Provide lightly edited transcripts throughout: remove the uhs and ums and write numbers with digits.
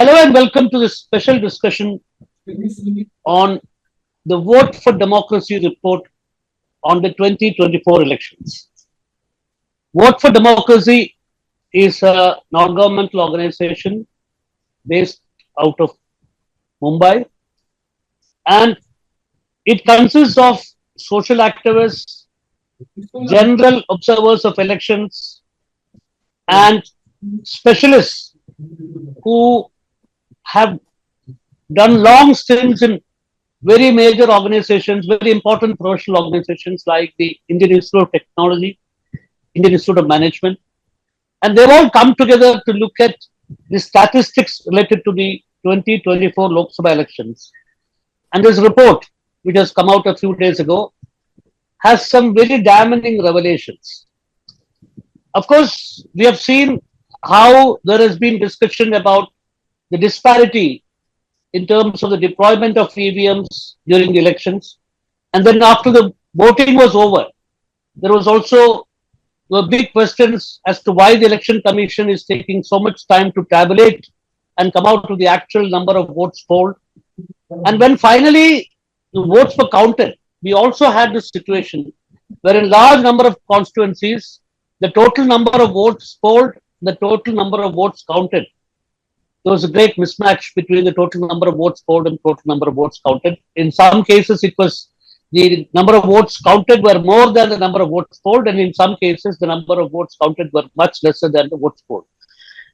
Hello and welcome to this special discussion on the Vote for Democracy report on the 2024 elections. Vote for Democracy is a non-governmental organization based out of Mumbai, and it consists of social activists, general observers of elections, and specialists who have done long stints in very major organizations, very important professional organizations like the Indian Institute of Technology, Indian Institute of Management, and they've all come together to look at the statistics related to the 2024 Lok Sabha elections. And this report, which has come out a few days ago, has some very damning revelations. Of course, we have seen how there has been discussion about the disparity in terms of the deployment of EVMs during the elections. And then after the voting was over, there was also big questions as to why the Election Commission is taking so much time to tabulate and come out with the actual number of votes polled. And when finally the votes were counted, we also had this situation where in large number of constituencies, the total number of votes polled, the total number of votes counted, there was a great mismatch between the total number of votes polled and total number of votes counted. In some cases, it was the number of votes counted were more than the number of votes polled, and in some cases, the number of votes counted were much lesser than the votes polled.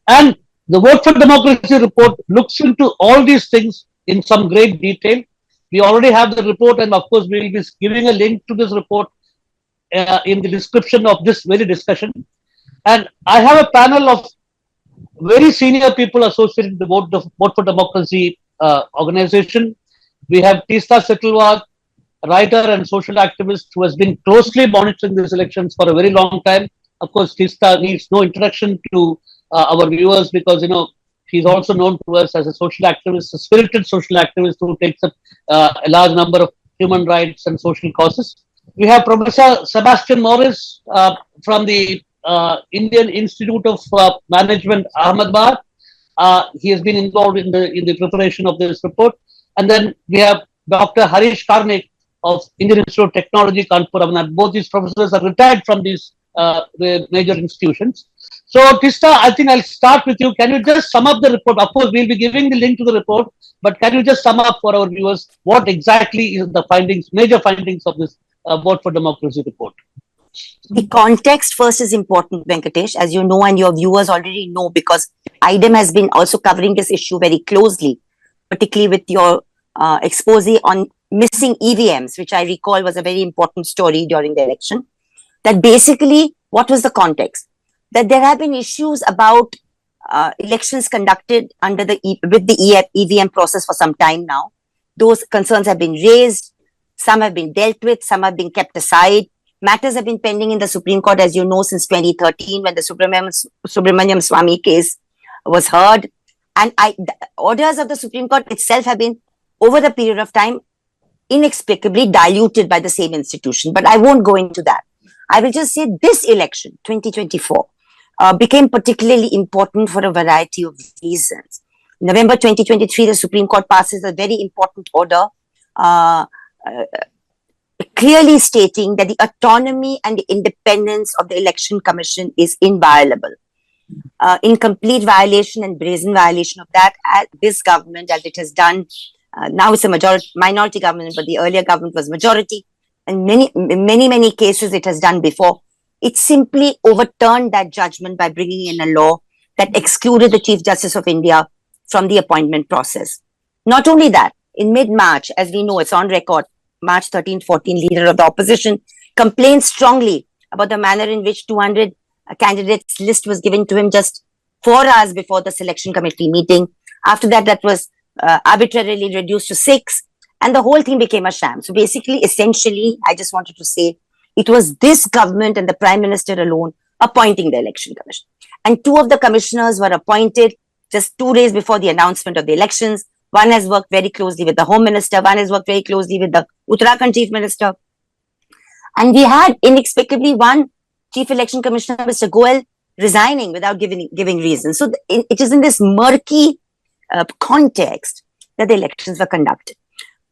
And the Vote for Democracy report looks into all these things in some great detail. We already have the report, and of course, we will be giving a link to this report in the description of this very discussion. And I have a panel of very senior people associated with the Vote for Democracy organization. We have Tista Setalwad, a writer and social activist who has been closely monitoring these elections for a very long time. Of course, Tista needs no introduction to our viewers because, she's also known to us as a social activist, a spirited social activist who takes up a large number of human rights and social causes. We have Professor Sebastian Morris from the Indian Institute of Management, Ahmedabad. He has been involved in the preparation of this report. And then we have Dr. Harish Karnik of Indian Institute of Technology, Kanpur. Both these professors are retired from these major institutions. So, Tista, I think I'll start with you. Can you just sum up the report? Of course, we'll be giving the link to the report, but can you just sum up for our viewers what exactly is the findings, major findings of this Vote for Democracy report? The context first is important, Venkatesh, as you know, and your viewers already know, because IDEM has been also covering this issue very closely, particularly with your expose on missing EVMs, which I recall was a very important story during the election. That basically, what was the context? That there have been issues about elections conducted with the EVM process for some time now. Those concerns have been raised, some have been dealt with, some have been kept aside. Matters have been pending in the Supreme Court, as you know, since 2013, when the Subramaniam Swamy case was heard. And the orders of the Supreme Court itself have been, over the period of time, inexplicably diluted by the same institution. But I won't go into that. I will just say this election, 2024, became particularly important for a variety of reasons. In November 2023, the Supreme Court passes a very important order clearly stating that the autonomy and the independence of the Election Commission is inviolable. In complete violation and brazen violation of that, this government, as it has done, now it's a minority government, but the earlier government was majority, and many cases it has done before. It simply overturned that judgment by bringing in a law that excluded the Chief Justice of India from the appointment process. Not only that, in mid-March, as we know, it's on record, March 13-14, leader of the opposition complained strongly about the manner in which 200 candidates list was given to him just 4 hours before the selection committee meeting. After that, that was arbitrarily reduced to 6, and the whole thing became a sham. So basically, essentially, I just wanted to say it was this government and the Prime Minister alone appointing the Election Commission. And 2 of the commissioners were appointed just 2 days before the announcement of the elections. One has worked very closely with the Home Minister. One has worked very closely with the Uttarakhand Chief Minister. And we had inexplicably one Chief Election Commissioner, Mr. Goel, resigning without giving reasons. So it is in this murky context that the elections were conducted.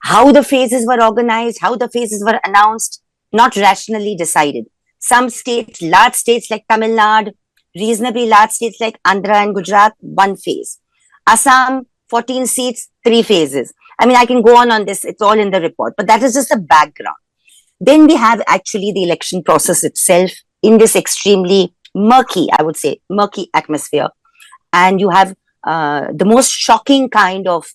How the phases were organized, how the phases were announced, not rationally decided. Some states, large states like Tamil Nadu, reasonably large states like Andhra and Gujarat, one phase. Assam, 14 seats, 3 phases. I mean, I can go on this. It's all in the report, but that is just a background. Then we have actually the election process itself in this extremely murky, I would say, murky atmosphere. And you have the most shocking kind of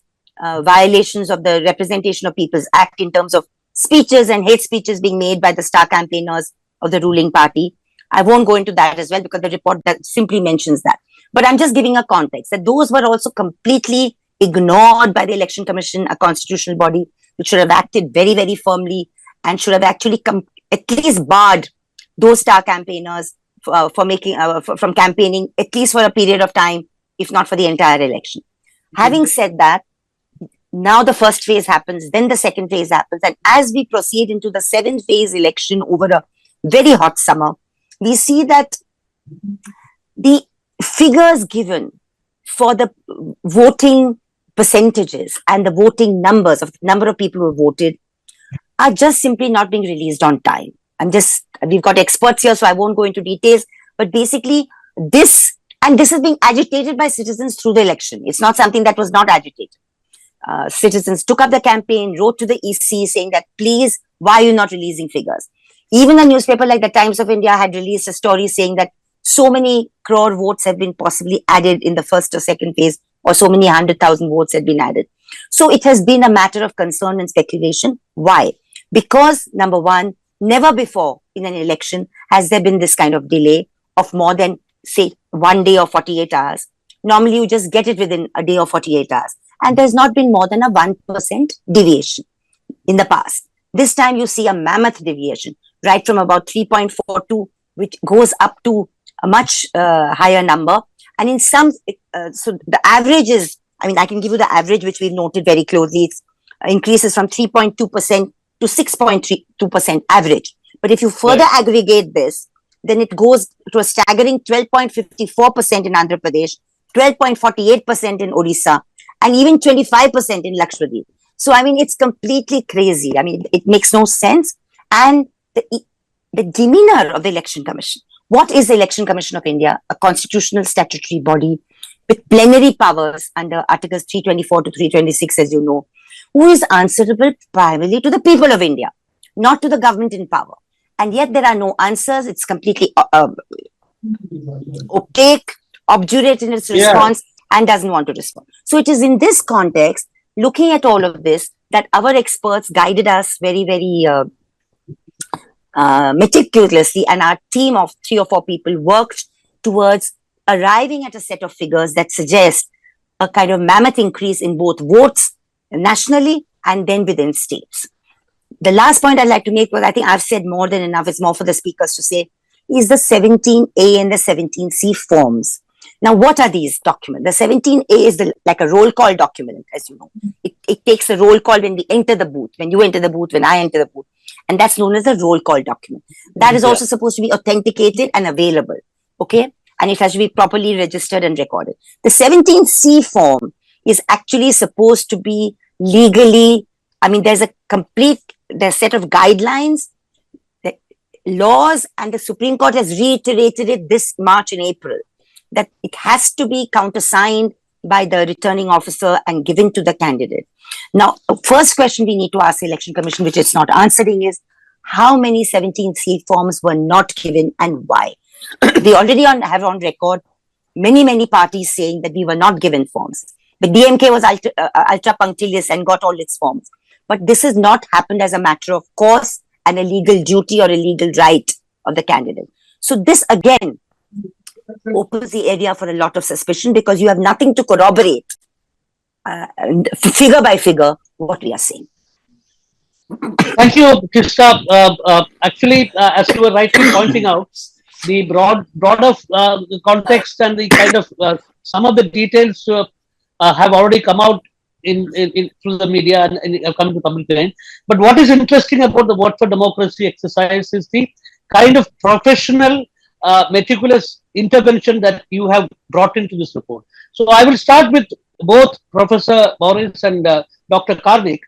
violations of the Representation of People's Act in terms of speeches and hate speeches being made by the star campaigners of the ruling party. I won't go into that as well because the report that simply mentions that. But I'm just giving a context that those were also completely ignored by the Election Commission, a constitutional body which should have acted very, very firmly and should have actually at least barred those star campaigners from campaigning at least for a period of time, if not for the entire election. Having said that, now the first phase happens, then the second phase happens. And as we proceed into the 7th phase election over a very hot summer, we see that the figures given for the voting percentages and the voting numbers of the number of people who voted are just simply not being released on time. We've got experts here, so I won't go into details, but basically this is being agitated by citizens through the election. It's not something that was not agitated. Citizens took up the campaign, wrote to the EC saying that, please, why are you not releasing figures? Even a newspaper like the Times of India had released a story saying that so many crore votes have been possibly added in the first or second phase, or so many 100,000 votes have been added. So it has been a matter of concern and speculation. Why? Because, number one, never before in an election has there been this kind of delay of more than, say, 1 day or 48 hours. Normally, you just get it within a day or 48 hours. And there's not been more than a 1% deviation in the past. This time, you see a mammoth deviation, right from about 3.42, which goes up to a much higher number. And in some, so the average is, I mean, I can give you the average, which we've noted very closely. It increases from 3.2% to 6.32% average. But if you further aggregate this, then it goes to a staggering 12.54% in Andhra Pradesh, 12.48% in Odisha, and even 25% in Lakshadweep. So, I mean, it's completely crazy. I mean, it makes no sense. And the demeanor of the Election Commission. What is the Election Commission of India? A constitutional statutory body with plenary powers under Articles 324 to 326, as you know, who is answerable primarily to the people of India, not to the government in power. And yet there are no answers. It's completely opaque, obdurate in its response, and doesn't want to respond. So it is in this context, looking at all of this, that our experts guided us very, very meticulously, and our team of 3 or 4 people worked towards arriving at a set of figures that suggest a kind of mammoth increase in both votes nationally and then within states. The last point I'd like to make, because I think I've said more than enough, it's more for the speakers to say, is the 17A and the 17C forms. Now, what are these documents? The 17A is like a roll call document, as you know. It takes a roll call when we enter the booth, when you enter the booth, when I enter the booth. And that's known as a roll call document. That is also supposed to be authenticated and available. Okay? And it has to be properly registered and recorded. The 17C form is actually supposed to be legally, I mean, there's a set of guidelines, the laws, and the Supreme Court has reiterated it this March and April, that it has to be countersigned by the returning officer and given to the candidate. Now, first question we need to ask the Election Commission, which it's not answering, is how many 17C forms were not given and why? We already have on record many parties saying that we were not given forms. The DMK was ultra punctilious and got all its forms. But this has not happened as a matter of course and a legal duty or a legal right of the candidate. So this again opens the area for a lot of suspicion because you have nothing to corroborate figure by figure what we are saying. Thank you, Krista. Actually, as you were rightly pointing out, the broader context and the kind of some of the details have already come out in through the media and have come to public domain. But what is interesting about the Vote for Democracy exercise is the kind of professional, meticulous intervention that you have brought into this report. So I will start with both Professor Maurice and Dr. Karnik.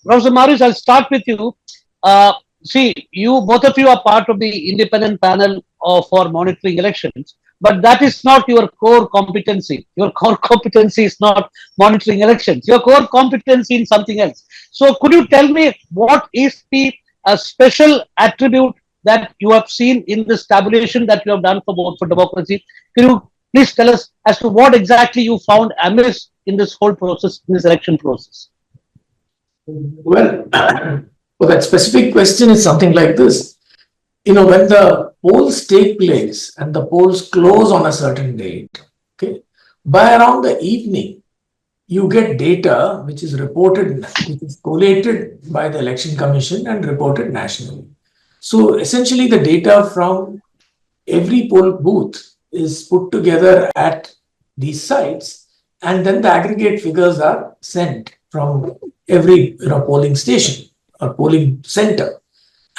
Professor Maurice, I'll start with you. Uh, See, you both of you are part of the independent panel for monitoring elections, but that is not your core competency. Your core competency is not monitoring elections. Your core competency in something else. So, could you tell me what is the special attribute that you have seen in this tabulation that you have done for Vote for Democracy? Can you please tell us as to what exactly you found amiss in this whole process, in this election process? Well, well, that specific question is something like this. When the polls take place and the polls close on a certain date, okay, by around the evening, you get data which is reported, which is collated by the Election Commission and reported nationally. So essentially, the data from every poll booth is put together at these sites, and then the aggregate figures are sent from every polling station or polling center.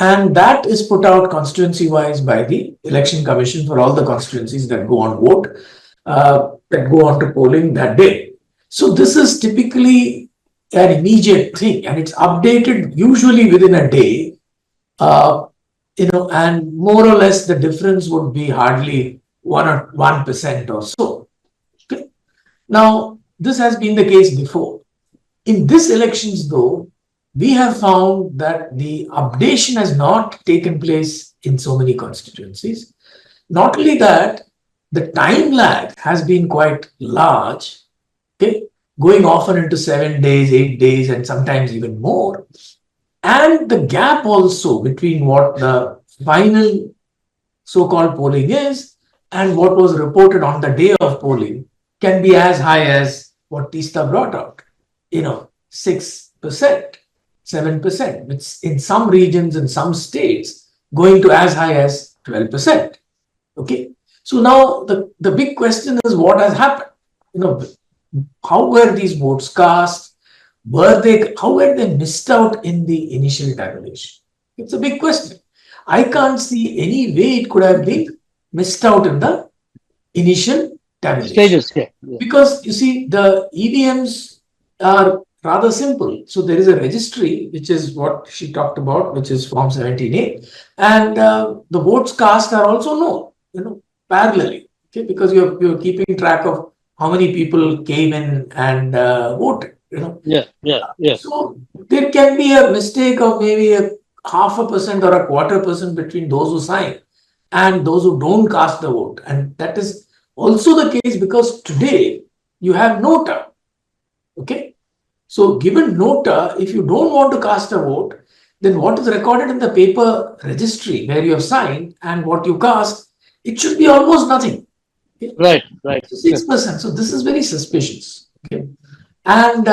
And that is put out constituency wise by the Election Commission for all the constituencies that go on vote, that go on to polling that day. So this is typically an immediate thing, and it's updated usually within a day. And more or less the difference would be hardly 1% or so. Okay. Now, this has been the case before. In this elections, though, we have found that the updation has not taken place in so many constituencies. Not only that, the time lag has been quite large, okay, going often into 7 days, 8 days, and sometimes even more. And the gap also between what the final so-called polling is and what was reported on the day of polling can be as high as what Tista brought out, 6%, 7%. It's in some regions, in some states, going to as high as 12%. Okay. So now the big question is what has happened? How were these votes cast? How were they missed out in the initial tabulation? It's a big question. I can't see any way it could have been missed out in the initial tabulation. Stages, yeah. Because you see, the EVMs are rather simple. So there is a registry, which is what she talked about, which is Form 17A, and the votes cast are also known, parallelly, okay, because you're keeping track of how many people came in and voted. Yeah. So there can be a mistake of maybe a 0.5% or a 0.25% between those who sign and those who don't cast the vote. And that is also the case because today you have nota. Okay. So given nota, if you don't want to cast a vote, then what is recorded in the paper registry where you have signed and what you cast, it should be almost nothing. Okay? Right. 6%. So this is very suspicious. Okay. And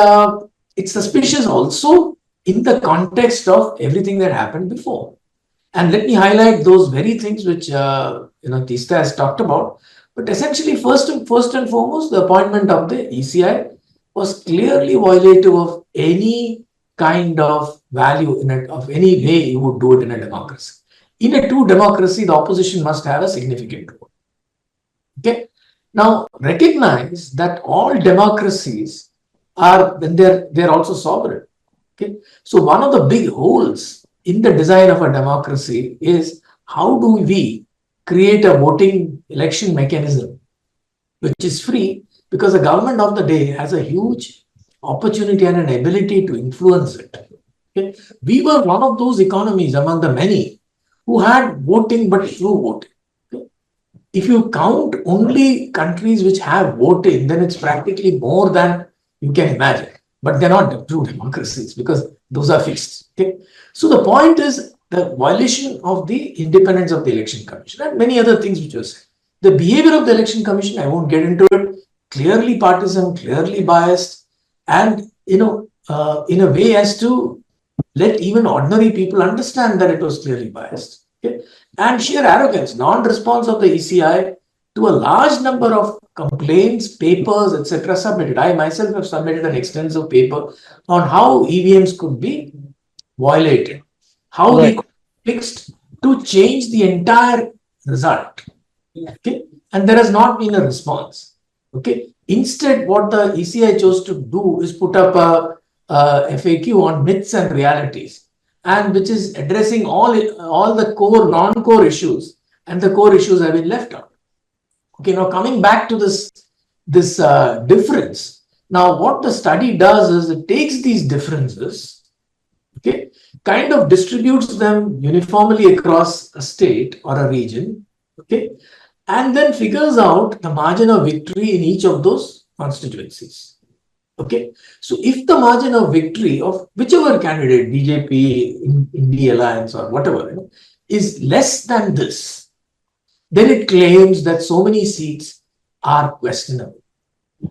it's suspicious also in the context of everything that happened before. And let me highlight those very things which Tista has talked about. But essentially, first and foremost, the appointment of the ECI was clearly violative of any kind of value in it, of any way you would do it in a democracy. In a true democracy, the opposition must have a significant role. Okay. Now, recognize that all democracies are, when they're also sovereign. Okay. So one of the big holes in the design of a democracy is how do we create a voting election mechanism which is free, because the government of the day has a huge opportunity and an ability to influence it. Okay. We were one of those economies among the many who had voting but through voting. Okay. If you count only countries which have voting, then it's practically more than you can imagine. But they're not true democracies because those are fixed. Okay. So the point is the violation of the independence of the Election Commission and many other things which was said. The behavior of the Election Commission, I won't get into it, clearly partisan, clearly biased, and in a way as to let even ordinary people understand that it was clearly biased. Okay? And sheer arrogance, non-response of the ECI to a large number of complaints, papers, etc. submitted. I myself have submitted an extensive paper on how EVMs could be violated, how they could be fixed to change the entire result. Okay? And there has not been a response. Okay. Instead, what the ECI chose to do is put up a FAQ on myths and realities, and which is addressing all the core, non-core issues, and the core issues have been left out. Okay. Now coming back to this difference. Now, what the study does is it takes these differences, okay, kind of distributes them uniformly across a state or a region, okay, and then figures out the margin of victory in each of those constituencies. Okay, so if the margin of victory of whichever candidate, BJP, Indie Alliance, or whatever, is less than this, then it claims that so many seats are questionable.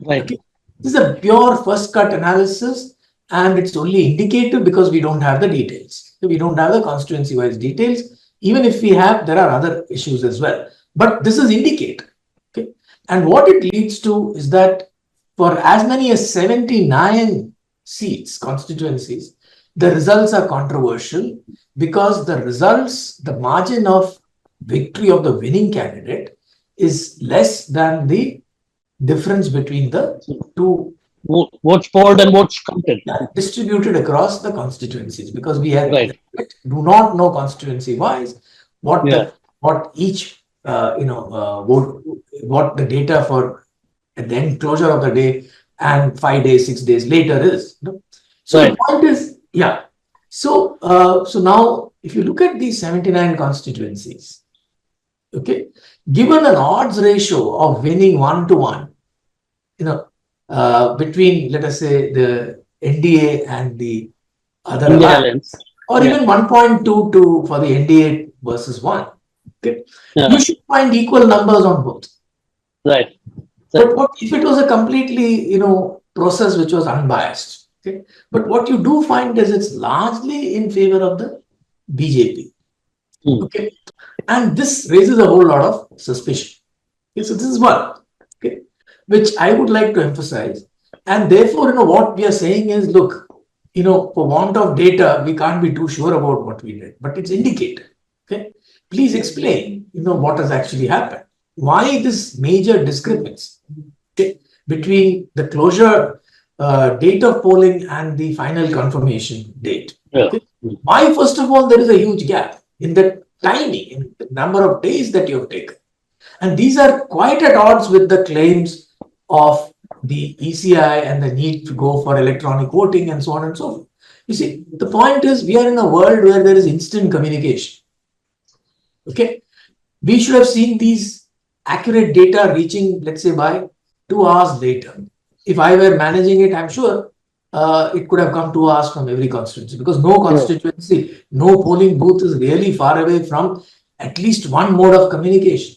Right. Okay. This is a pure first cut analysis, and it's only indicative because we don't have the details. We don't have the constituency wise details. Even if we have, there are other issues as well. But this is indicative. Okay. And what it leads to is that for as many as 79 seats, constituencies, the results are controversial because the results, the margin of victory of the winning candidate is less than the difference between the two Votes polled and votes counted. distributed across the constituencies, because we have Right. do not know constituency wise what what each vote, what the data for at the end closure of the day and 5 days, 6 days later is. So Right. the point is, so now if you look at these 79 constituencies, okay, given an odds ratio of winning 1-to-1, between, let us say, the NDA and the other alliance, or even 1.22 for the NDA versus 1. Okay, you should find equal numbers on both. Right. But what if it was a completely, process which was unbiased? Okay, but what you do find is it's largely in favor of the BJP. Okay, and this raises a whole lot of suspicion. Okay, so this is one, okay, which I would like to emphasize. And therefore, what we are saying is, look, for want of data, we can't be too sure about what we did, but it's indicated. Okay, please explain, what has actually happened. Why this major discrepancy, okay, between the closure date of polling and the final confirmation date? Okay? Why, first of all, there is a huge gap in the timing, in the number of days that you have taken. And these are quite at odds with the claims of the ECI and the need to go for electronic voting and so on and so forth. You see, the point is, we are in a world where there is instant communication. Okay, we should have seen these accurate data reaching, let's say, by 2 hours later. If I were managing it, I'm sure it could have come 2 hours from every constituency, because no constituency, no polling booth is really far away from at least one mode of communication.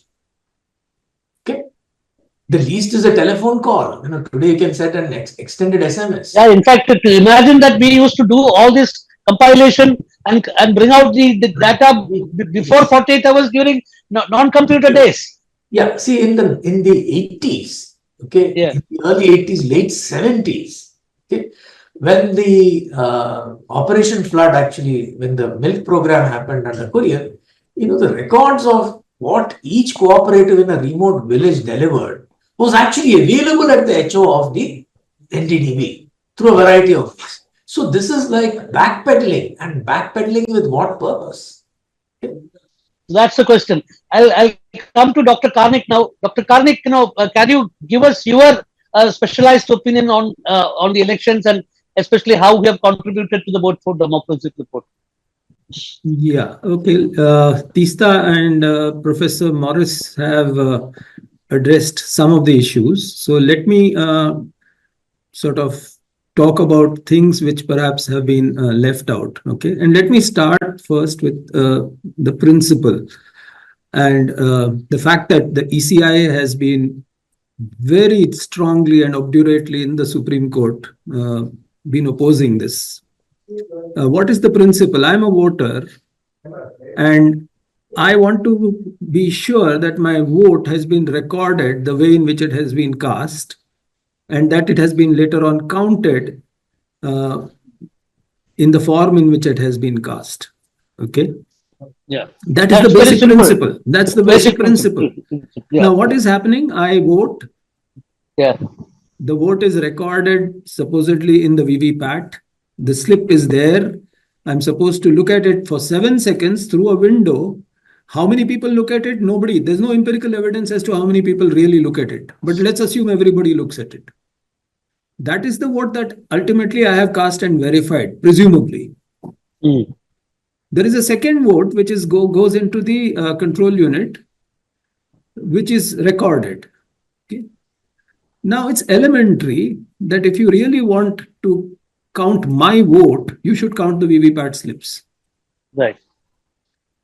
Okay, the least is a telephone call. Today you can set an extended SMS. Yeah, in fact, imagine that we used to do all this compilation and bring out the data before 48 hours during non-computer days. Yeah, see, in the 80s, okay, in the early 80s, late 70s, okay, when the Operation Flood, actually, when the milk program happened under Courier, the records of what each cooperative in a remote village delivered was actually available at the HO of the NTDB through a variety of ways. So this is like backpedaling, and backpedaling with what purpose? Okay. That's the question. I'll come to Dr. Karnik now. Dr. Karnik, can you give us your specialized opinion on the elections, and especially how we have contributed to the Vote for Democracy report? Yeah, okay. Tista and Professor Morris have addressed some of the issues. So let me sort of talk about things which perhaps have been left out. Okay, and let me start first with the principle and the fact that the ECI has been very strongly and obdurately in the Supreme Court been opposing this. What is the principle? I'm a voter and I want to be sure that my vote has been recorded the way in which it has been cast, and that it has been later on counted in the form in which it has been cast. Okay? Yeah. That is the basic principle. That's the basic principle. Yeah. Now, what is happening? I vote Yeah. The vote is recorded supposedly in the VVPAT. The slip is there. I'm supposed to look at it for 7 seconds through a window. How many people look at it? Nobody. There's no empirical evidence as to how many people really look at it. But let's assume everybody looks at it. That is the vote that ultimately I have cast and verified, presumably. Mm. There is a second vote which is goes into the control unit, which is recorded. Okay. Now it's elementary that if you really want to count my vote, you should count the VVPAT slips. Right.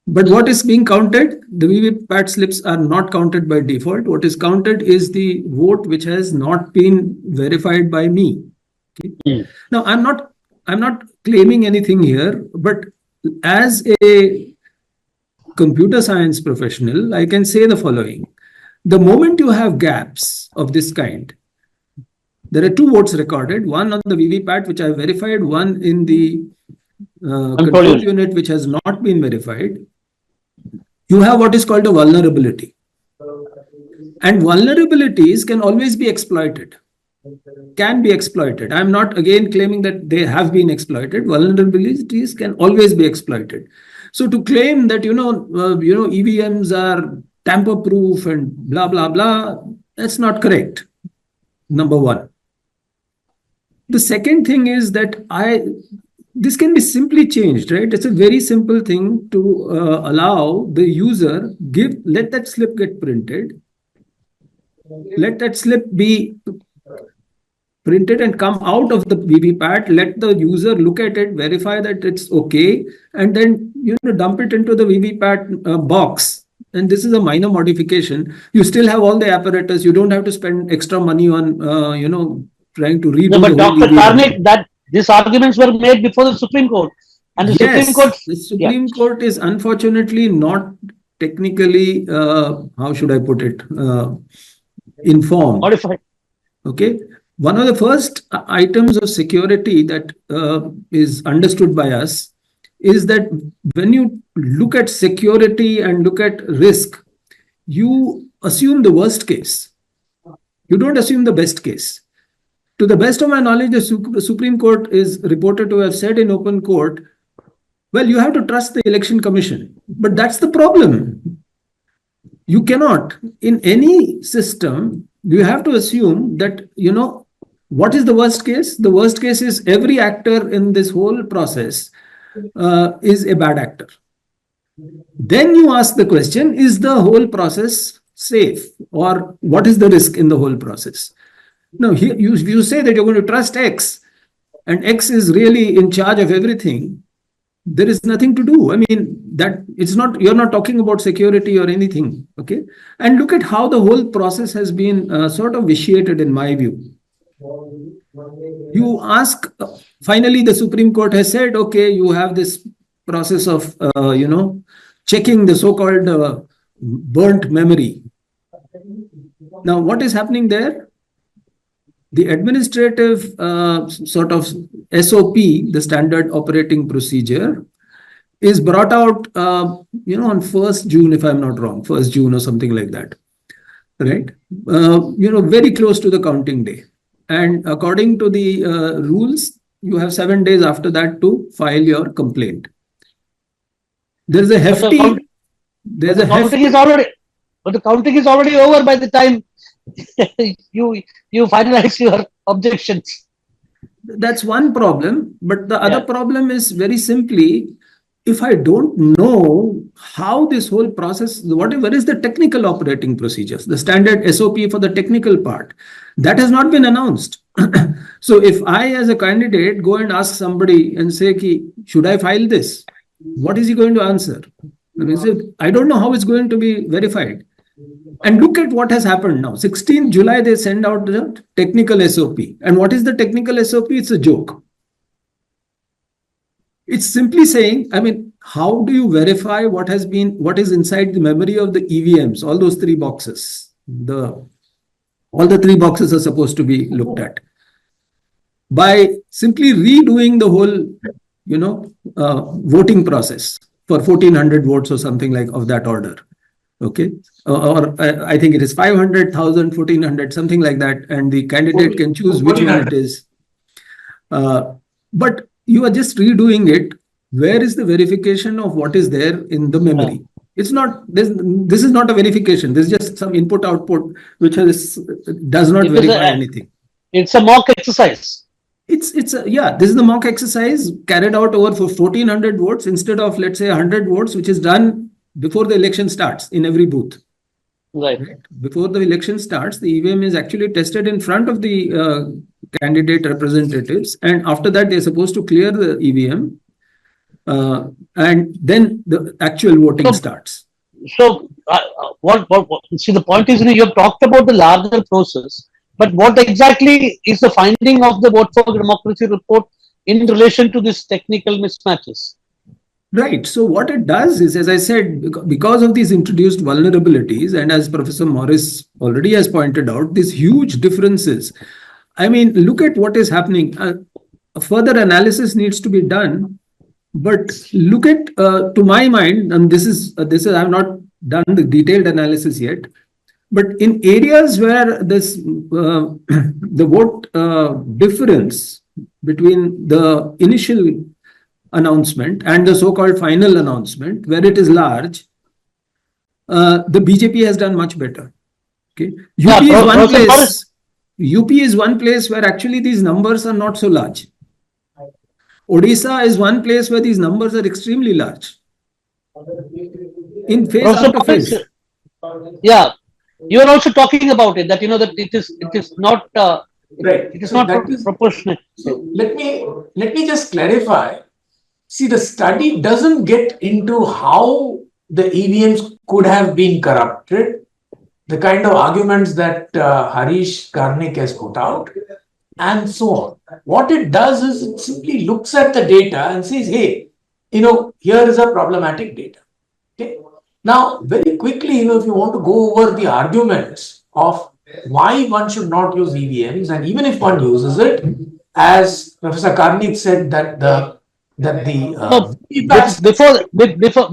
But what is being counted? The VVPAT slips are not counted by default. What is counted is the vote which has not been verified by me. Okay. Mm. Now I'm not claiming anything here, but as a computer science professional, I can say the following. The moment you have gaps of this kind, there are two votes recorded, one on the VVPAT, which I verified, one in the control unit, which has not been verified. You have what is called a vulnerability. And vulnerabilities can always be exploited. Can be exploited. I'm not again claiming that they have been exploited. Vulnerabilities can always be exploited. So to claim that EVMs are tamper-proof and blah blah blah, that's not correct. Number one. The second thing is that this can be simply changed, right? It's a very simple thing to allow the user let that slip get printed, let that slip be printed and come out of the VVPAT, let the user look at it, verify that it's okay, and then dump it into the VVPAT box. And this is a minor modification. You still have all the apparatus. You don't have to spend extra money on trying to redo. No, but the whole Dr. EVM. Karnik, that these arguments were made before the Supreme Court, and the Supreme Court is unfortunately not technically, how should I put it, informed. Modified. Okay. One of the first items of security that is understood by us is that when you look at security and look at risk, you assume the worst case. You don't assume the best case. To the best of my knowledge, the Supreme Court is reported to have said in open court, well, you have to trust the Election Commission. But that's the problem. You cannot. In any system, you have to assume that, what is the worst case? The worst case is every actor in this whole process is a bad actor. Then you ask the question, is the whole process safe? Or what is the risk in the whole process? Now, here you say that you're going to trust X, and X is really in charge of everything. There is nothing to do. I mean, you're not talking about security or anything. Okay. And look at how the whole process has been sort of vitiated, in my view. You ask, finally, the Supreme Court has said, okay, you have this process of, checking the so-called burnt memory. Now, what is happening there? The administrative sort of SOP, the standard operating procedure, is brought out, on 1st June, if I'm not wrong, 1st June or something like that, right? Very close to the counting day. And according to the rules, you have 7 days after that to file your complaint. There's a hefty... But the counting is already over by the time you finalize your objections. That's one problem. But the other problem is very simply, if I don't know how this whole process, whatever is the technical operating procedures, the standard SOP for the technical part, that has not been announced. So if I, as a candidate, go and ask somebody and say, should I file this? What is he going to answer? I don't know how it's going to be verified. And look at what has happened now. 16th July, they send out the technical SOP. And what is the technical SOP? It's a joke. It's simply saying, how do you verify what is inside the memory of the EVMs? All those 3 boxes. All the 3 boxes are supposed to be looked at. By simply redoing the whole, voting process for 1400 votes or something like of that order. Okay. Or I think it is 500,000, 1,400, something like that. And the candidate can choose which one it is. But you are just redoing it. Where is the verification of what is there in the memory? It's not, this is not a verification. This is just some input output, which does not verify anything. It's a mock exercise. Yeah, this is the mock exercise carried out over for 1,400 votes instead of, let's say, 100 votes, which is done before the election starts in every booth. Right. Before the election starts, the EVM is actually tested in front of the candidate representatives, and after that, they're supposed to clear the EVM, and then the actual voting starts. So, see, the point is, you have talked about the larger process, but what exactly is the finding of the Vote for Democracy report in relation to these technical mismatches? Right. So what it does is, as I said, because of these introduced vulnerabilities, and as Professor Morris already has pointed out, these huge differences. I mean, look at what is happening. A further analysis needs to be done, but look at, to my mind, and this is I have not done the detailed analysis yet, but in areas where this the vote difference between the initial announcement and the so-called final announcement, where it is large, the BJP has done much better. Okay, UP is one place where actually these numbers are not so large. Odisha is one place where these numbers are extremely large. In phase after phase. Yeah, you are also talking about it, that that it is not right. It is not proportionate. So let me just clarify. See, the study doesn't get into how the EVMs could have been corrupted, the kind of arguments that Harish Karnik has put out, and so on. What it does is it simply looks at the data and says, hey, here is a problematic data. Okay. Now, very quickly, if you want to go over the arguments of why one should not use EVMs, and even if one uses it, as Professor Karnik said,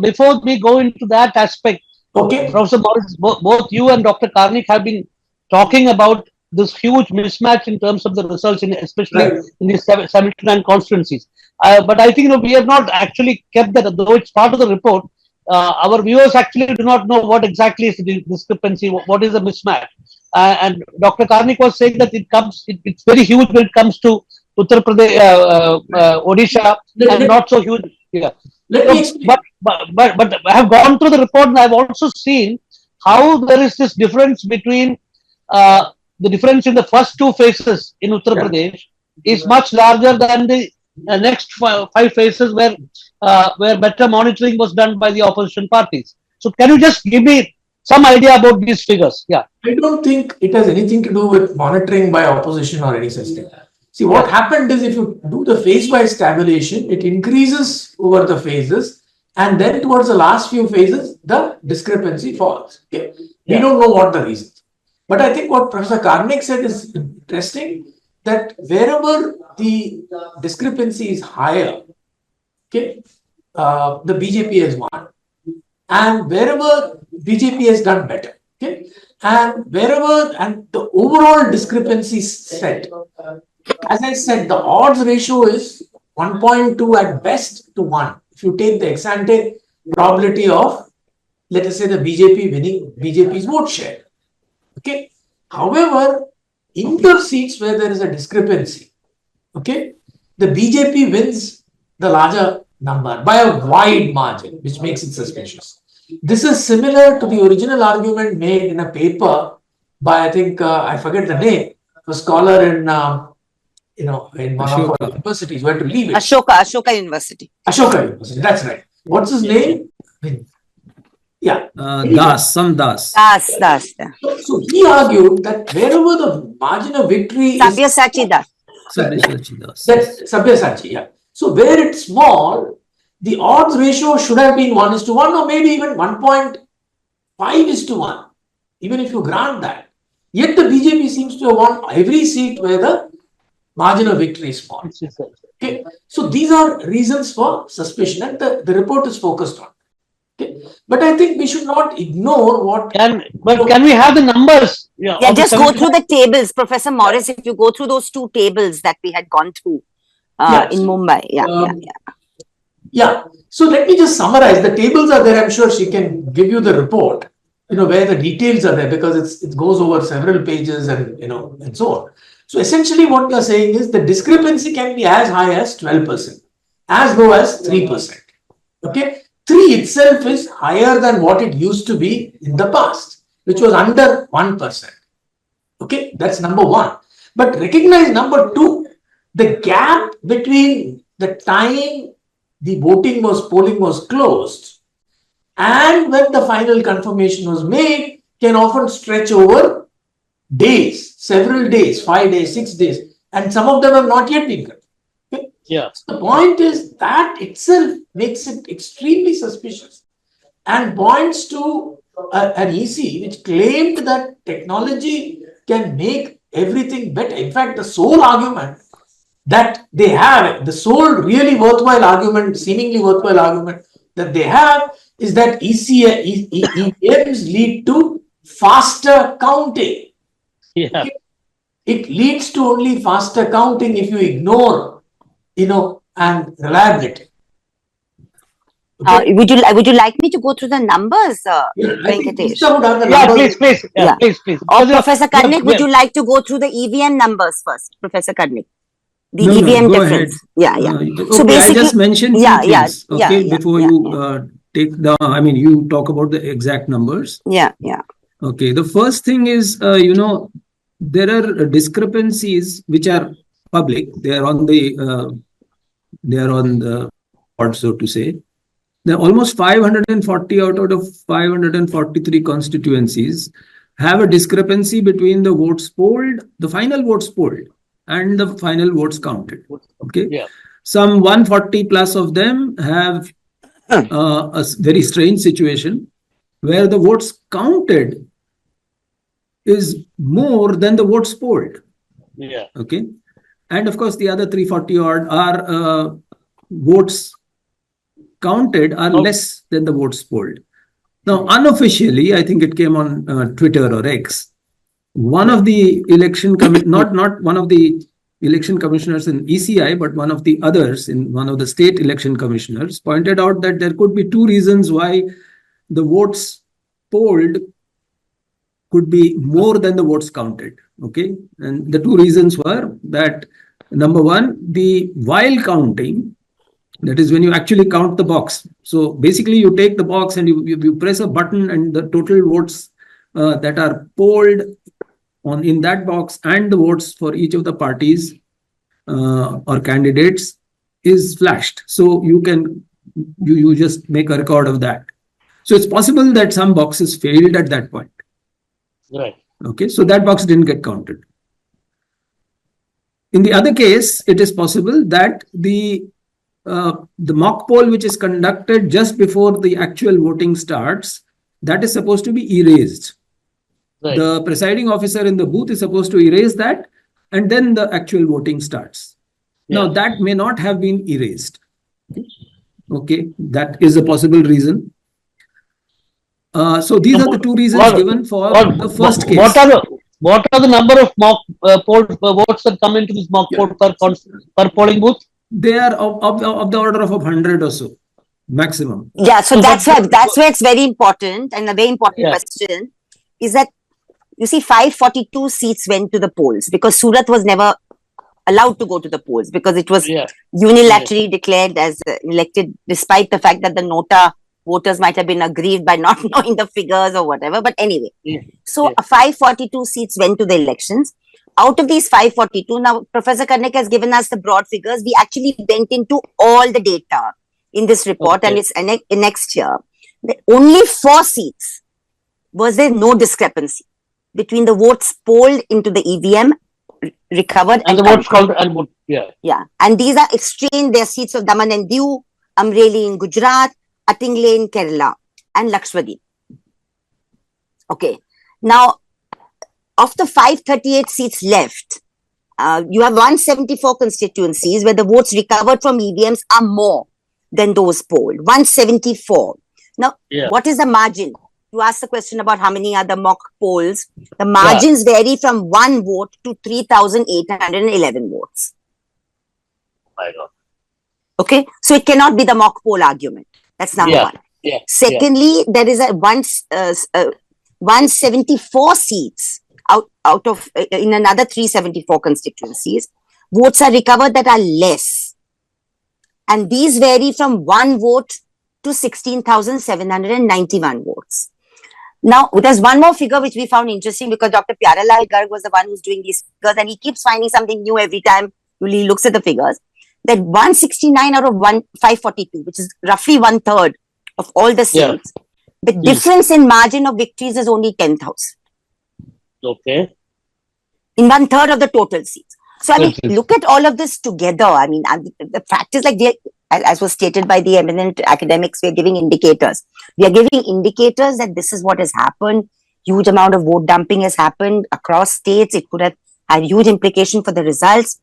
before we go into that aspect, okay, Professor Morris, both you and Dr. Karnik have been talking about this huge mismatch in terms of the results, especially in these 79 constituencies. But I think we have not actually kept that, though it's part of the report. Our viewers actually do not know what exactly is the discrepancy, what is the mismatch. And Dr. Karnik was saying that it's very huge when it comes to Uttar Pradesh, Odisha, and not so huge. Yeah. But I have gone through the report, and I have also seen how there is this difference between the difference in the first two phases in Uttar Pradesh is much larger than the next five phases where better monitoring was done by the opposition parties. So can you just give me some idea about these figures? Yeah. I don't think it has anything to do with monitoring by opposition or any such thing. See, what happened is, if you do the phase-wise tabulation, it increases over the phases, and then towards the last few phases, the discrepancy falls. Okay? We don't know what the reasons. But I think what Professor Karnik said is interesting, that wherever the discrepancy is higher, okay, the BJP has won. And wherever BJP has done better, okay, and the overall discrepancy is set. As I said, the odds ratio is 1.2 at best to 1. If you take the ex-ante probability of, let us say, the BJP winning BJP's vote share. Okay. However, in the seats where there is a discrepancy, okay, the BJP wins the larger number by a wide margin, which makes it suspicious. This is similar to the original argument made in a paper by, I think, I forget the name, a scholar in in one of our universities, where to leave it. Ashoka University. Ashoka University, that's right. What's his name? Yeah. Das. Das. So he argued that wherever the margin of victory Sabyasachi Das. Sabyasachi, yeah. So where it's small, the odds ratio should have been 1:1, or maybe even 1.5:1, even if you grant that. Yet the BJP seems to have won every seat where the margin of victory is small. Okay. So these are reasons for suspicion, and the report is focused on. Okay? But I think we should not ignore what. Can we have the numbers? Yeah, of the just go 75? through the tables, Professor Morris. If you go through those two tables that we had gone through in so, Mumbai. Yeah. So let me just summarize. The tables are there. I'm sure she can give you the report, where the details are there, because it goes over several pages and, and so on. So essentially what we are saying is the discrepancy can be as high as 12%, as low as 3%. Okay. 3 itself is higher than what it used to be in the past, which was under 1%. Okay. That's number one. But recognize number two, the gap between the time the polling was closed and when the final confirmation was made can often stretch over days, several days, 5 days, 6 days, and some of them have not yet been confirmed. Okay? Yeah. So the point is that itself makes it extremely suspicious and points to an EC which claimed that technology can make everything better. In fact, the sole argument that they have, the sole really worthwhile argument, seemingly worthwhile argument that they have is that EVMs lead to faster counting. Yeah. Okay? It leads to only faster counting if you ignore, and reliability. Okay? Would you like me to go through the numbers, Venkatesh? Please. Yeah. Please. Or Professor Karnik, would you like to go through the EVM numbers first, Professor Karnik? The EVM go difference. ahead. Yeah. Okay, So basically, I just mentioned two things. Before you yeah. take down, you talk about the exact numbers. Yeah. Okay, the first thing is, there are discrepancies which are public. They are on the board, so to say. There are almost 540 out of 543 constituencies have a discrepancy between the votes polled, the final votes polled, and the final votes counted. Okay. Yeah. Some 140 plus of them have a very strange situation where the votes counted is more than the votes polled. Yeah. Okay. And of course, the other 340 odd are votes counted are less than the votes polled. Now, unofficially, I think it came on Twitter or X. One of the election not one of the election commissioners in ECI, but one of the others in one of the state election commissioners pointed out that there could be two reasons why the votes polled could be more than the votes counted. Okay, and the two reasons were that number one, while counting, that is when you actually count the box. So basically, you take the box and you press a button, and the total votes that are polled in that box and the votes for each of the parties or candidates is flashed. So you just make a record of that. So it's possible that some boxes failed at that point. Right. Okay, so that box didn't get counted. In the other case, it is possible that the mock poll which is conducted just before the actual voting starts, that is supposed to be erased. Right. The presiding officer in the booth is supposed to erase that, and then the actual voting starts. Yeah. Now, that may not have been erased. Okay, that is a possible reason. So these are the two reasons given for the first case. What are the number of mock poll votes that come into this mock poll per polling booth? They are of the order of 100 or so, maximum. Yeah, so that's where it's very important, and a very important question is that, you see, 542 seats went to the polls because Surat was never allowed to go to the polls because it was unilaterally declared as elected, despite the fact that the Nota voters might have been aggrieved by not knowing the figures or whatever. But anyway, so 542 seats went to the elections. Out of these 542, now Professor Karnik has given us the broad figures. We actually went into all the data in this report, and it's annexed here. Only 4 seats was there no discrepancy between the votes polled into the EVM recovered and the votes counted and vote. Yeah, and these are exchanged. Their seats of Daman and Diu, Amreli in Gujarat, Atingle in Kerala, and Lakshadweep. Okay, now of the 538 seats left, you have 174 constituencies where the votes recovered from EVMs are more than those polled. 174. Now, Yeah. what is the margin? You asked the question about how many are the mock polls. The margins vary from 1 vote to 3,811 votes. My God. Okay, so it cannot be the mock poll argument. That's number Yeah. one. Yeah. Secondly, there is a 174 seats out of in another 374 constituencies. Votes are recovered that are less, and these vary from 1 vote to 16,791 votes. Now, there's one more figure which we found interesting because Dr. Pyaralal Garg was the one who's doing these figures, and he keeps finding something new every time he looks at the figures. That 169 out of 542, which is roughly 1/3 of all the seats, the difference in margin of victories is only 10,000. Okay. In 1/3 of the total seats. So, I mean, look at all of this together. I mean, the fact is, like, as was stated by the eminent academics, we're giving indicators. We are giving indicators that this is what has happened. Huge amount of vote dumping has happened across states. It could have had huge implication for the results.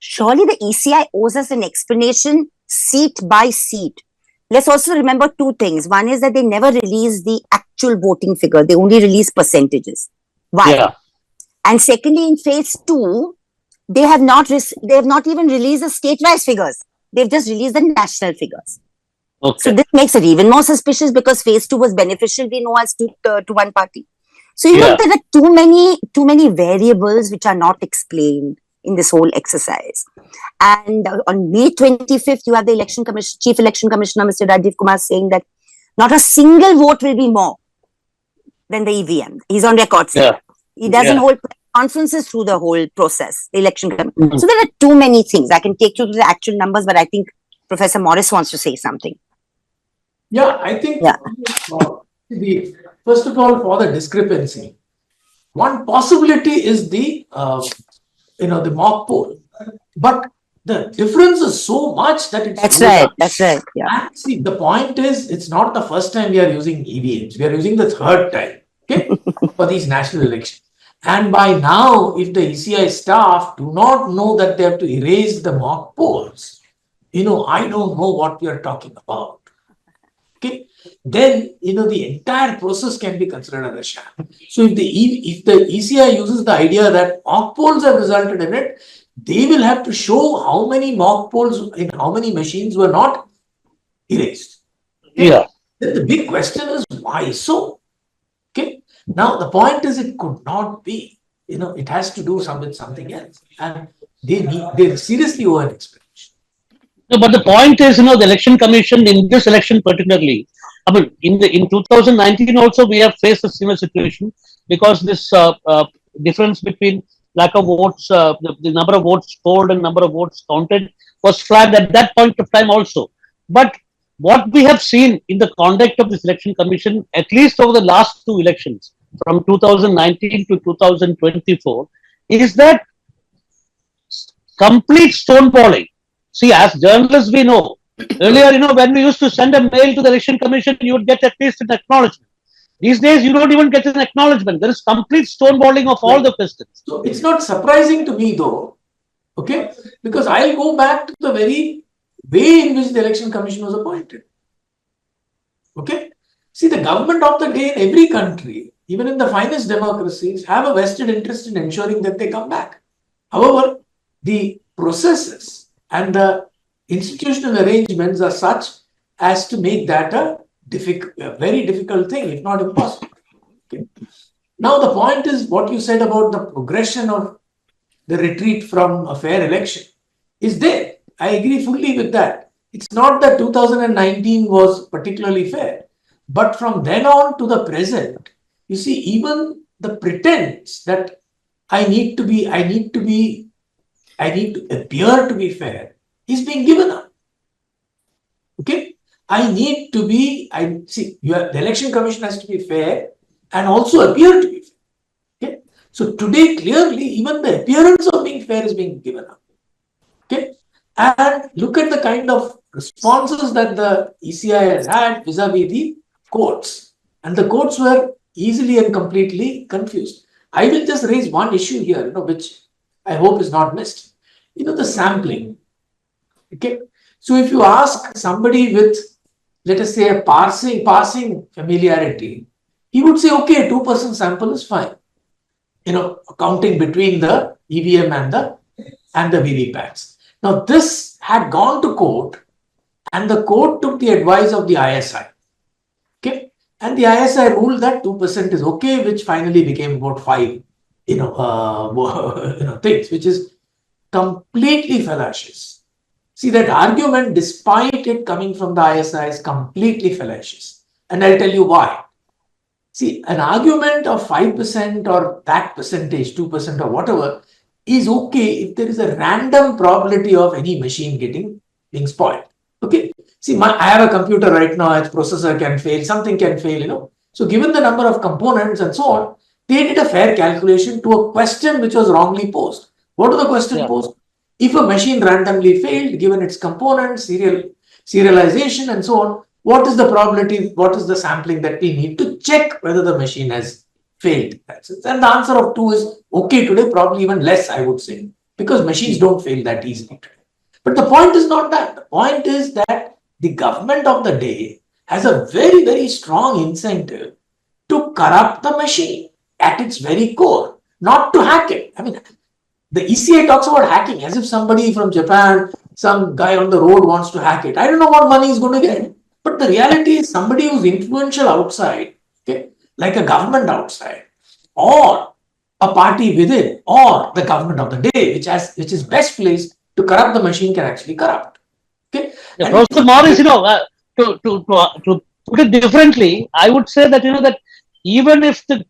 Surely the ECI owes us an explanation seat by seat. Let's also remember two things. One is that they never release the actual voting figure. They only release percentages. Why? Yeah. And secondly, in phase 2, they have not even released the state-wise figures. They've just released the national figures. Okay. So this makes it even more suspicious because phase 2 was beneficial, we know, as to one party. So you know, there are too many variables which are not explained in this whole exercise. And on May 25th, you have the Chief Election Commissioner, Mr. Rajiv Kumar, saying that not a single vote will be more than the EVM. He's on record saying he doesn't hold conferences through the whole process, the election. So there are too many things. I can take you to the actual numbers, but I think Professor Morris wants to say something. Yeah, I think first of all, for the discrepancy, one possibility is the the mock poll, but the difference is so much that it's That's right. Yeah. And see, the point is, it's not the first time we are using EVMs. We are using the third time, okay, for these national elections. And by now, if the ECI staff do not know that they have to erase the mock polls, I don't know what we are talking about. Okay, then the entire process can be considered as a sham. So if the ECI uses the idea that mock polls have resulted in it, they will have to show how many mock polls in how many machines were not erased. Okay? Yeah. Then the big question is why so? Okay. Now the point is it could not be. It has to do with something else, and they seriously owe an explanation. No, but the point is, the Election Commission in this election particularly, I mean, in 2019 also we have faced a similar situation because this difference between lack of votes, the number of votes polled and number of votes counted was flagged at that point of time also. But what we have seen in the conduct of this election commission, at least over the last 2 elections, from 2019 to 2024, is that complete stonewalling. See, as journalists, we know earlier, when we used to send a mail to the election commission, you would get at least an acknowledgement. These days, you don't even get an acknowledgement. There is complete stonewalling of all the questions. So it's not surprising to me, though, okay, because I'll go back to the very way in which the election commission was appointed. Okay, see, the government of the day in every country, even in the finest democracies, have a vested interest in ensuring that they come back. However, the processes and the institutional arrangements are such as to make that a very difficult thing, if not impossible. Okay. Now, the point is what you said about the progression of the retreat from a fair election is there. I agree fully with that. It's not that 2019 was particularly fair, but from then on to the present, you see, even the pretense that I need to appear to be fair is being given up. Okay, the election commission has to be fair and also appear to be fair. Okay, so today clearly even the appearance of being fair is being given up. Okay, and look at the kind of responses that the ECI has had vis-a-vis the courts, and the courts were easily and completely confused. I will just raise one issue here, which I hope is not missed. The sampling. Okay, so if you ask somebody with let us say, a passing familiarity, he would say, okay, 2% sample is fine. Counting between the EVM and the VVPATs. Now, this had gone to court, and the court took the advice of the ISI. Okay, and the ISI ruled that 2% is okay, which finally became about 5. Things, which is completely fallacious. See, that argument, despite it coming from the ISI, is completely fallacious, and I'll tell you why. See, an argument of 5% or that percentage, 2% or whatever, is okay if there is a random probability of any machine being spoiled. Okay. See, I have a computer right now, its processor can fail, something can fail, So given the number of components and so on, they did a fair calculation to a question which was wrongly posed. What was the question posed? If a machine randomly failed, given its components, serialization and so on, what is the probability, what is the sampling that we need to check whether the machine has failed? And the answer of 2 is okay today, probably even less, I would say, because machines don't fail that easily today. But the point is not that. The point is that the government of the day has a very, very strong incentive to corrupt the machine at its very core, not to hack it. I mean, the ECI talks about hacking as if somebody from Japan, some guy on the road wants to hack it. I don't know what money he's going to get. But the reality is somebody who's influential outside, okay, like a government outside, or a party within, or the government of the day, which is best placed to corrupt the machine, can actually corrupt. Okay. Yeah, Professor Morris, to put it differently, I would say that that even if there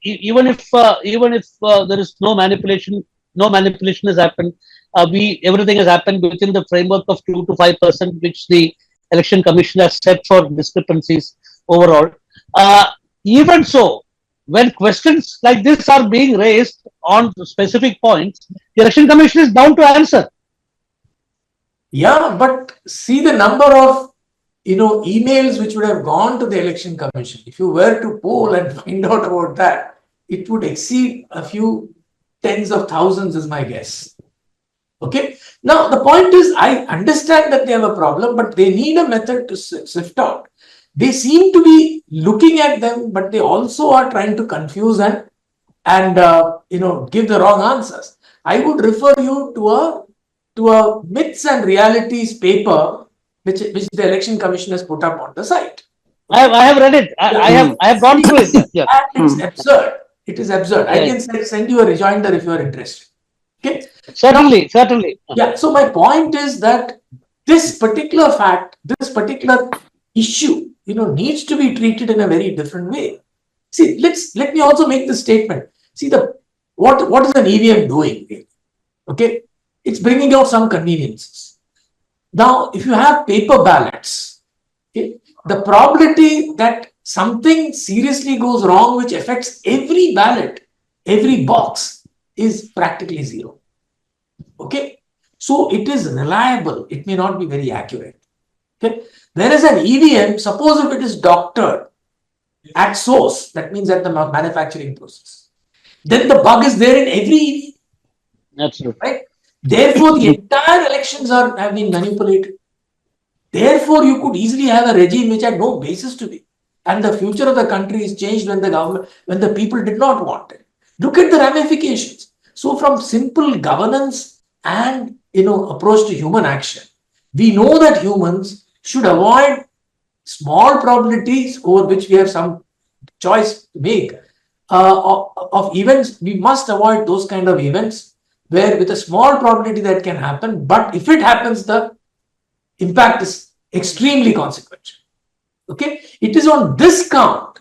is no manipulation has happened, everything has happened within the framework of 2 to 5%, which the Election Commission has set for discrepancies overall. Even so, when questions like this are being raised on specific points, the Election Commission is bound to answer. Yeah, but see the number of emails which would have gone to the Election Commission. If you were to poll and find out about that, it would exceed a few tens of thousands, is my guess. Okay. Now, the point is, I understand that they have a problem, but they need a method to sift out. They seem to be looking at them, but they also are trying to confuse and give the wrong answers. I would refer you to a myths and realities paper which the Election Commission has put up on the site. I have read it. I have gone through it. Yeah. And it's absurd. It is absurd. I can send you a rejoinder if you are interested. Okay. Certainly. Yeah. So my point is that this particular fact, this particular issue, needs to be treated in a very different way. See, let me also make this statement. See, what is an EVM doing? Okay, it's bringing out some conveniences. Now, if you have paper ballots, okay, the probability that something seriously goes wrong, which affects every ballot, every box, is practically zero. Okay, so it is reliable. It may not be very accurate. Okay, whereas an EVM, suppose if it is doctored at source, that means at the manufacturing process, then the bug is there in every EVM. That's true. Right? Therefore, the entire elections have been manipulated. Therefore, you could easily have a regime which had no basis to be. And the future of the country is changed when the people did not want it. Look at the ramifications. So from simple governance and approach to human action, we know that humans should avoid small probabilities over which we have some choice to make of events. We must avoid those kind of events where with a small probability that can happen, but if it happens, the impact is extremely consequential. Okay, it is on this count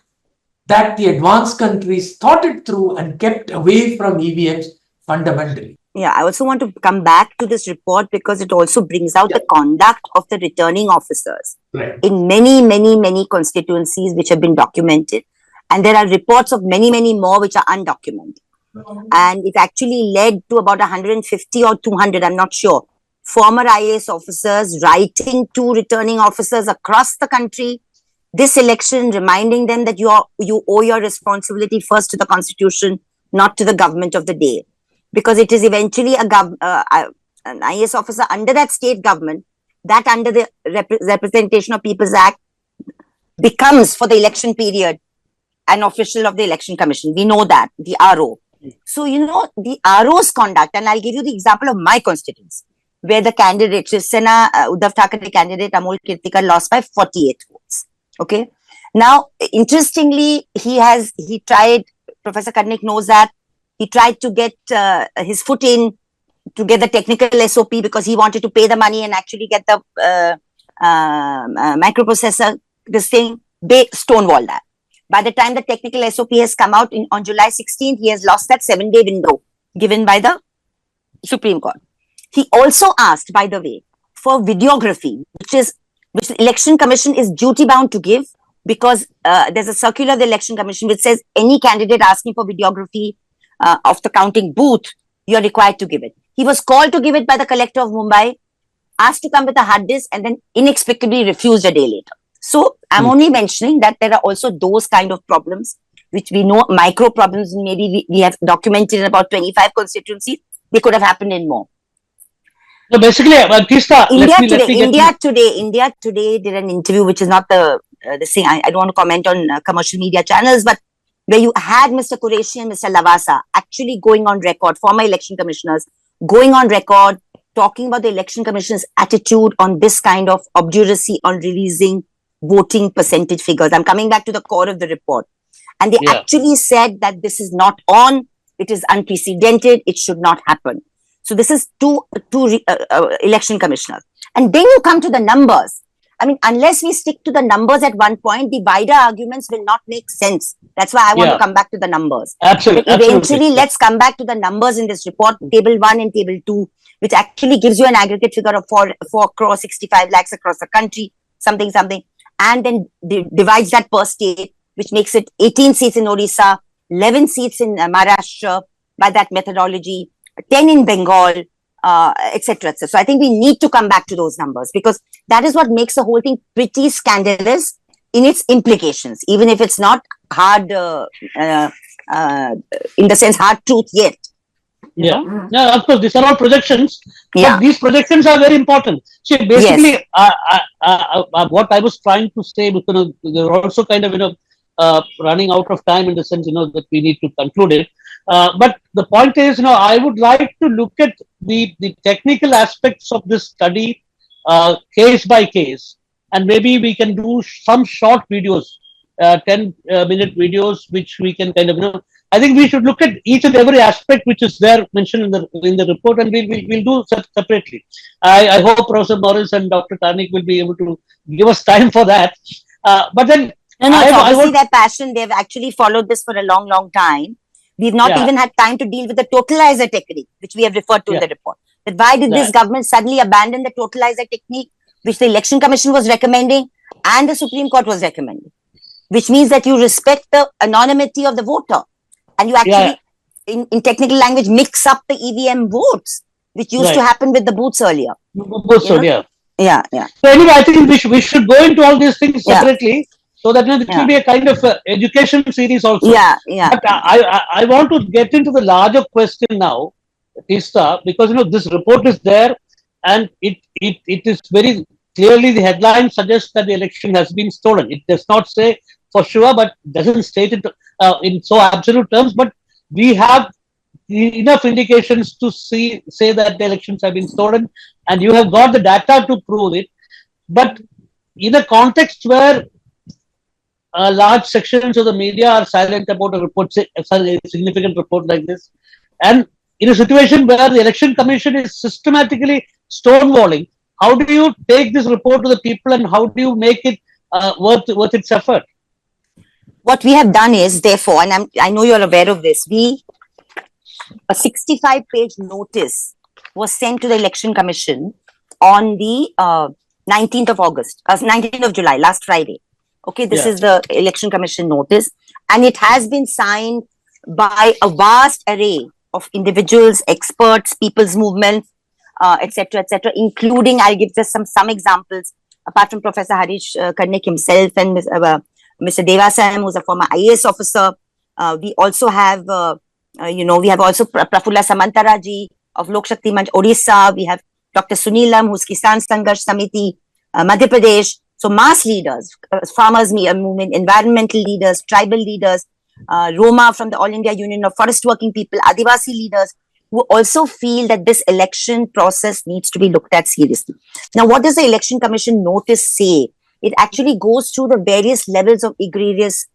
that the advanced countries thought it through and kept away from EVMs fundamentally. Yeah, I also want to come back to this report because it also brings out the conduct of the returning officers in many, many, many constituencies which have been documented. And there are reports of many, many more which are undocumented. And it actually led to about 150 or 200, I'm not sure, former IAS officers writing to returning officers across the country this election, reminding them that you owe your responsibility first to the Constitution, not to the government of the day. Because it is eventually an IAS officer under that state government, that under the Representation of People's Act, becomes for the election period an official of the Election Commission. We know that, the RO. So, the RO's conduct, and I'll give you the example of my constituency, where the candidate, Shivsena Uddhav Thackeray candidate Amol Kirtikar lost by 48 votes. Okay. Now, interestingly, he tried, Professor Karnik knows that, he tried to get his foot in to get the technical SOP because he wanted to pay the money and actually get the microprocessor, this thing. They stonewalled that. By the time the technical SOP has come out on July 16th, he has lost that 7-day window given by the Supreme Court. He also asked, by the way, for videography, which the Election Commission is duty bound to give, because there's a circular of the Election Commission which says any candidate asking for videography of the counting booth, you're required to give it. He was called to give it by the collector of Mumbai, asked to come with a hard disk, and then inexplicably refused a day later. So I'm only mentioning that there are also those kind of problems, which we know, micro problems, maybe we have documented in about 25 constituencies. They could have happened in more. So basically, Tista, India Today did an interview, which is not the thing. I don't want to comment on commercial media channels, but where you had Mr. Qureshi and Mr. Lavasa actually going on record, former election commissioners, going on record, talking about the Election Commission's attitude on this kind of obduracy on releasing voting percentage figures. I'm coming back to the core of the report. And they actually said that this is not on, it is unprecedented, it should not happen. So this is two election commissioners. And then you come to the numbers. I mean, unless we stick to the numbers at one point, the wider arguments will not make sense. That's why I want to come back to the numbers. Absolutely. But eventually, let's come back to the numbers in this report, table 1 and table 2, which actually gives you an aggregate figure of 4 crore 65 lakhs across the country, something. And then divides that per state, which makes it 18 seats in Odisha, 11 seats in Maharashtra by that methodology, 10 in Bengal, etc. So I think we need to come back to those numbers, because that is what makes the whole thing pretty scandalous in its implications, even if it's not hard, in the sense, hard truth yet. Yeah, of course, these are all projections, but these projections are very important. See, basically, what I was trying to say, because they're also kind of, running out of time in the sense, that we need to conclude it. But the point is, I would like to look at the technical aspects of this study, case by case, and maybe we can do some short videos, 10-minute videos, which we can kind of, I think we should look at each and every aspect which is there mentioned in the report, and we'll do separately. I hope Professor Morris and Dr. Karnik will be able to give us time for that. But then, I see their passion. They've actually followed this for a long time. We've not even had time to deal with the totalizer technique, which we have referred to in the report. That why did this government suddenly abandon the totalizer technique, which the Election Commission was recommending and the Supreme Court was recommending? Which means that you respect the anonymity of the voter, and you actually, in technical language, mix up the EVM votes, which used to happen with the booths earlier. Yeah. So anyway, I think we should go into all these things separately. So that it will be a kind of education series also. But I want to get into the larger question now, Tista, because this report is there, and it is very clearly, the headline suggests that the election has been stolen. It does not say for sure, but doesn't state it in so absolute terms. But we have enough indications to say that the elections have been stolen, and you have got the data to prove it. But in a context where large sections of the media are silent about a report, a significant report like this, and in a situation where the Election Commission is systematically stonewalling, how do you take this report to the people, and how do you make it worth its effort? What we have done is, therefore, and I know you're aware of this, a 65-page notice was sent to the Election Commission on the 19th of July, last Friday. Okay, this is the Election Commission notice, and it has been signed by a vast array of individuals, experts, people's movements, etc., including, I'll give just some examples, apart from Professor Harish Karnik himself and Mr. Devasam, who's a former IAS officer. We also have, we have also Prafulla Samantaraji of Lok Shakti Manch Odisha. We have Dr. Sunilam, who's Kisan Sangharsh Samiti, Madhya Pradesh. So mass leaders, farmers movement, environmental leaders, tribal leaders, Roma from the All India Union of Forest Working People, Adivasi leaders, who also feel that this election process needs to be looked at seriously. Now, what does the Election Commission notice say? It actually goes through the various levels of egregious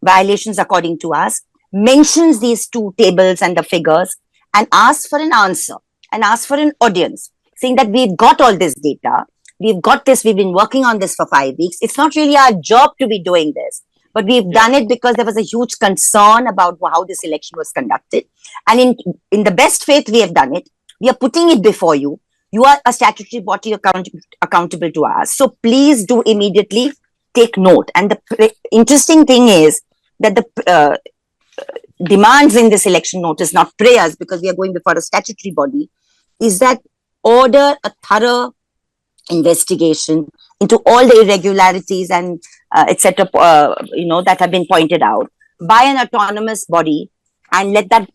violations according to us, mentions these two tables and the figures, and asks for an answer and asks for an audience, saying that we've got all this data, we've got this, we've been working on this for 5 weeks. It's not really our job to be doing this, but we've done it because there was a huge concern about how this election was conducted. And in the best faith, we have done it. We are putting it before you. You are a statutory body accountable to us. So please do immediately take note. And the interesting thing is that the demands in this election notice, not prayers, because we are going before a statutory body, is that order a thorough investigation into all the irregularities and etc. That have been pointed out by an autonomous body, and let that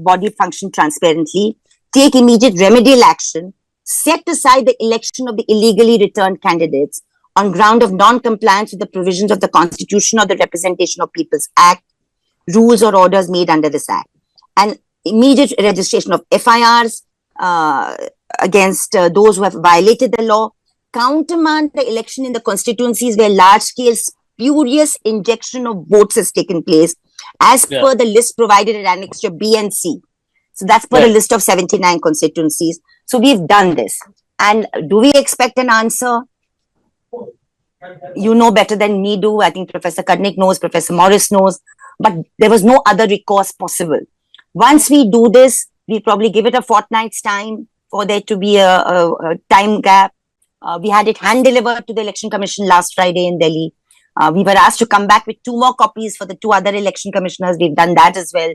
body function transparently. Take immediate remedial action. Set aside the election of the illegally returned candidates on ground of non-compliance with the provisions of the Constitution or the Representation of People's Act, rules or orders made under this Act, and immediate registration of FIRs against those who have violated the law. Countermand the election in the constituencies where large-scale spurious injection of votes has taken place, as per the list provided in Annexure B and C. So that's per the list of 79 constituencies. So we've done this. And do we expect an answer? You know better than me do. I think Professor Karnik knows, Professor Morris knows, but there was no other recourse possible. Once we do this, we probably give it a fortnight's time for there to be a time gap. We had it hand delivered to the Election Commission last Friday in Delhi. We were asked to come back with 2 more copies for the 2 other election commissioners. We've done that as well.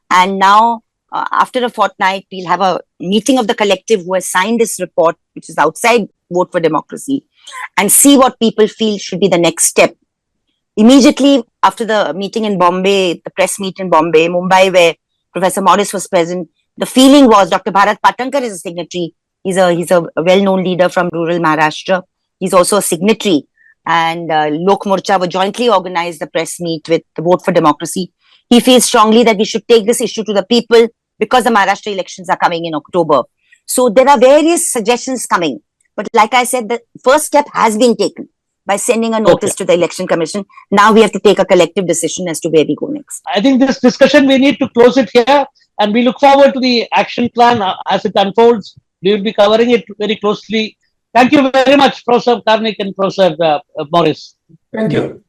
And now, after a fortnight, we'll have a meeting of the collective who has signed this report, which is outside Vote for Democracy, and see what people feel should be the next step. Immediately after the meeting in Bombay, the press meet in Bombay, Mumbai, where Professor Morris was present, the feeling was Dr. Bharat Patankar is a signatory. He's a well-known leader from rural Maharashtra. He's also a signatory. And Lok Morcha will jointly organize the press meet with the Vote for Democracy. He feels strongly that we should take this issue to the people because the Maharashtra elections are coming in October. So there are various suggestions coming. But like I said, the first step has been taken by sending a notice to the Election Commission. Now we have to take a collective decision as to where we go next. I think this discussion, we need to close it here, and we look forward to the action plan as it unfolds. We will be covering it very closely. Thank you very much, Professor Karnik and Professor Morris. Thank you.